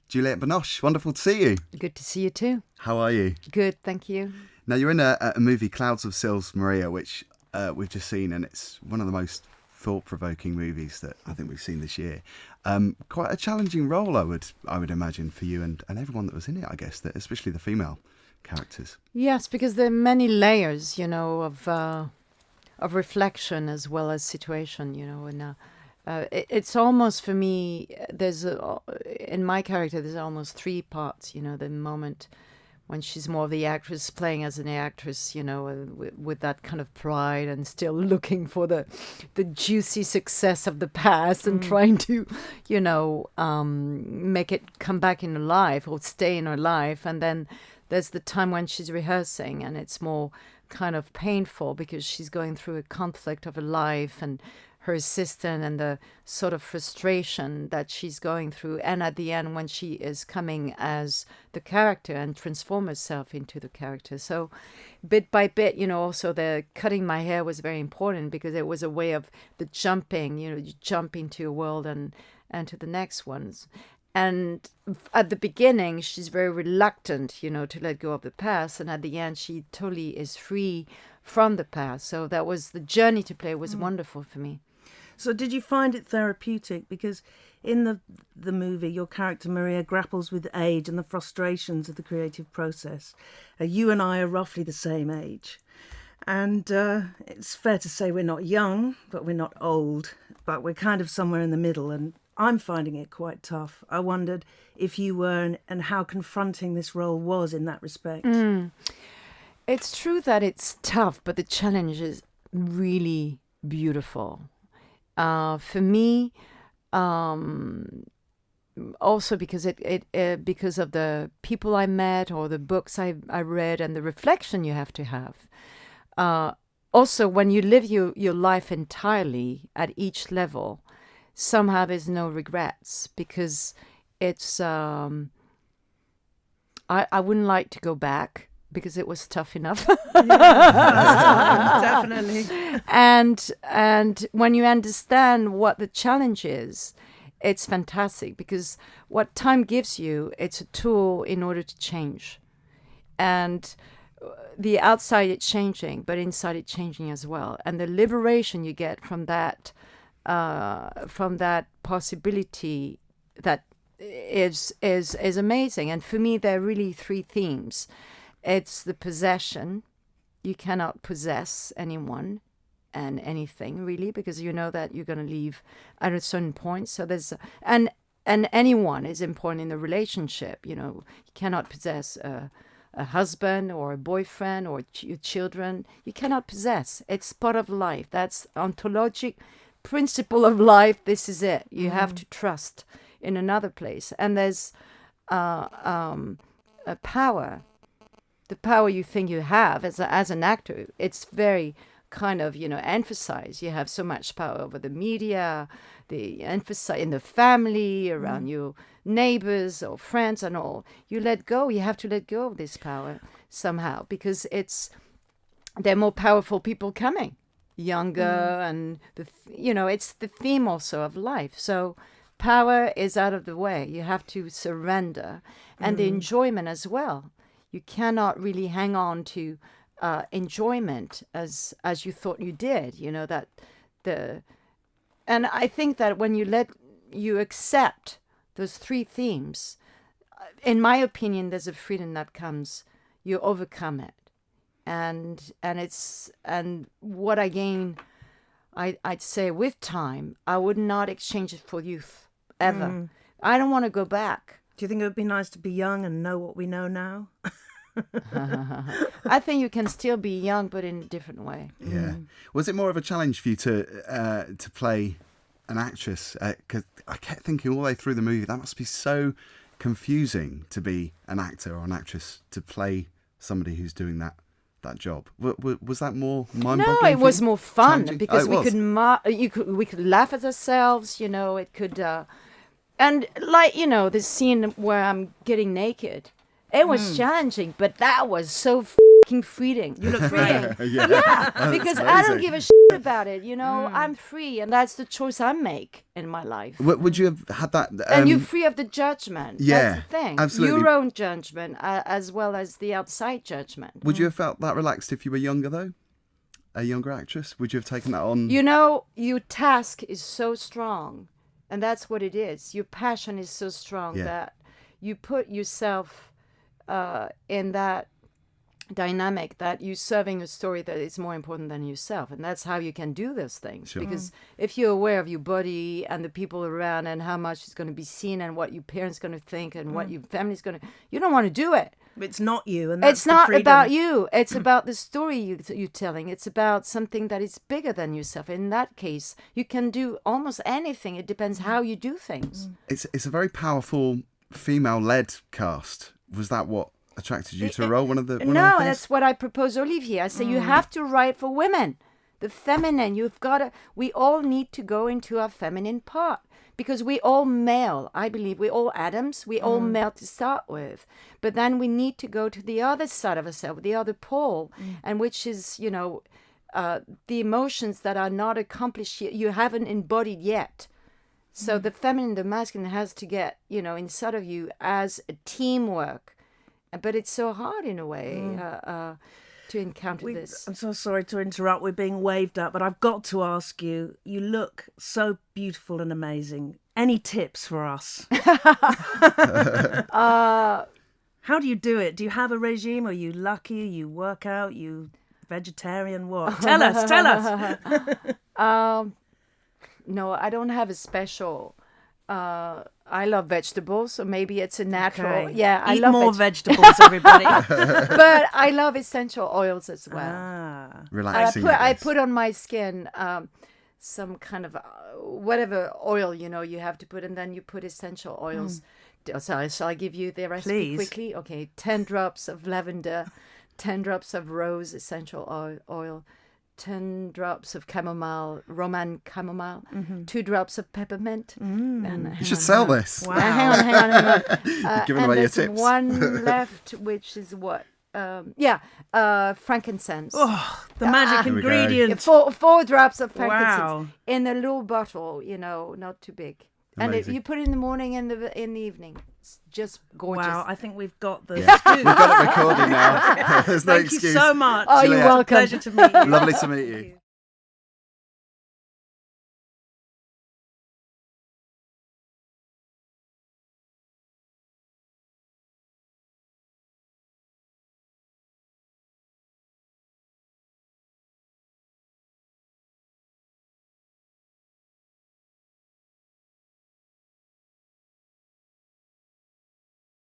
Juliette Binoche, wonderful to see you. Good to see you too. How are you? Good, thank you. Now, you're in a movie, Clouds of Sils Maria, which we've just seen, and it's one of the most thought-provoking movies that I think we've seen this year. Quite a challenging role, I would imagine, for you and everyone that was in it, I guess, especially the female characters. Yes, because there are many layers, of reflection as well as situation, and it's almost, for me, in my character, there's almost three parts, the moment when she's more of the actress playing as an actress, with that kind of pride and still looking for the juicy success of the past and trying to, make it come back in her life or stay in her life. And then there's the time when she's rehearsing and it's more kind of painful because she's going through a conflict of her life and her assistant and the sort of frustration that she's going through. And at the end, when she is coming as the character and transform herself into the character. So bit by bit, also the cutting my hair was very important because it was a way of the jumping, you jump into a world and to the next ones. And at the beginning, she's very reluctant, to let go of the past. And at the end, she totally is free from the past. So that was the journey to play was wonderful for me. So did you find it therapeutic? Because in the movie, your character Maria grapples with age and the frustrations of the creative process. You and I are roughly the same age. And it's fair to say we're not young, but we're not old. But we're kind of somewhere in the middle. And I'm finding it quite tough. I wondered if you were and how confronting this role was in that respect. It's true that it's tough, but the challenge is really beautiful. For me, also because because of the people I met or the books I read and the reflection you have to have. Also, when you live your life entirely at each level, somehow there's no regrets because it's. I wouldn't like to go back because it was tough enough. Definitely. And when you understand what the challenge is, it's fantastic because what time gives you, it's a tool in order to change. And the outside it's changing, but inside it's changing as well. And the liberation you get from that possibility that is amazing. And for me, there are really three themes. It's the possession. You cannot possess anyone and anything really because you know that you're going to leave at a certain point. So there's and anyone is important in the relationship. You cannot possess a husband or a boyfriend or your children. You cannot possess. It's part of life. That's ontologic principle of life. This is it. You have to trust in another place. And there's a power. The power you think you have as an actor, it's very kind of, emphasized. You have so much power over the media, the emphasis in the family, around your neighbors or friends and all. You let go. You have to let go of this power somehow because there are more powerful people coming, younger, and it's the theme also of life. So power is out of the way. You have to surrender, and the enjoyment as well. You cannot really hang on to enjoyment as you thought you did. And I think that when you accept those three themes, in my opinion, there's a freedom that comes. You overcome it, and what I gain, I'd say with time, I would not exchange it for youth ever. I don't want to go back. Do you think it would be nice to be young and know what we know now? I think you can still be young, but in a different way. Yeah. Was it more of a challenge for you to play an actress? Because I kept thinking all the way through the movie, that must be so confusing to be an actor or an actress to play somebody who's doing that job. Was that more mind-boggling? No, it was more fun because we could laugh at ourselves. It could. And the scene where I'm getting naked, it was challenging, but that was so fucking freeing. You look great. Yeah. Because That's I don't amazing. give a shit about it. I'm free, and that's the choice I make in my life. Would you have had that? And you're free of the judgment. yeah, That's the thing. absolutely. Your own judgment as well as the outside judgment. Would you have felt that relaxed if you were younger, though? A younger actress? Would you have taken that on? Your task is so strong, and that's what it is. Your passion is so strong that you put yourself in that dynamic that you're serving a story that is more important than yourself, and that's how you can do those things. Sure. Because if you're aware of your body and the people around and how much it's going to be seen and what your parents going to think and what your family's going to, you don't want to do it. It's not you, and that's It's not the freedom. about you. It's about the story you're telling. It's about something that is bigger than yourself. In that case, you can do almost anything. It depends how you do things. It's a very powerful female-led cast. Was that what attracted you to a role? One of the things? That's what I propose Olivier. I say you have to write for women. The feminine, we all need to go into our feminine part. Because we all male, I believe, we all Adams, we all male to start with. But then we need to go to the other side of ourselves, the other pole, and which is, the emotions that are not accomplished yet, you haven't embodied yet. So the feminine, the masculine has to get, inside of you as a teamwork. But it's so hard in a way to encounter this. I'm so sorry to interrupt. We're being waved at, but I've got to ask you. You look so beautiful and amazing. Any tips for us? How do you do it? Do you have a regime? Are you lucky? You work out? You vegetarian? What? Tell us. No, I don't have a special. I love vegetables, so maybe it's a natural. Okay. Yeah, I Eat love more vegetables, everybody. but I love essential oils as well. Relaxing. I put on my skin some kind of whatever oil you have to put, and then you put essential oils. So shall I give you the recipe quickly? Okay, 10 drops of lavender, 10 drops of rose essential oil, 10 drops of chamomile, Roman chamomile, 2 drops of peppermint. And You should sell this. Wow. hang on. Giving away your there's tips. one left, which is what? Frankincense. Oh, the magic There we go. ingredient. 4 drops of frankincense Wow. in a little bottle, not too big. And Amazing. you put it in the morning and in the evening. It's just gorgeous. Wow, I think we've got the We've got it recording now. There's no Thank excuse. you so much. Oh, you're Juliette, welcome. Pleasure to meet you. Lovely to meet you.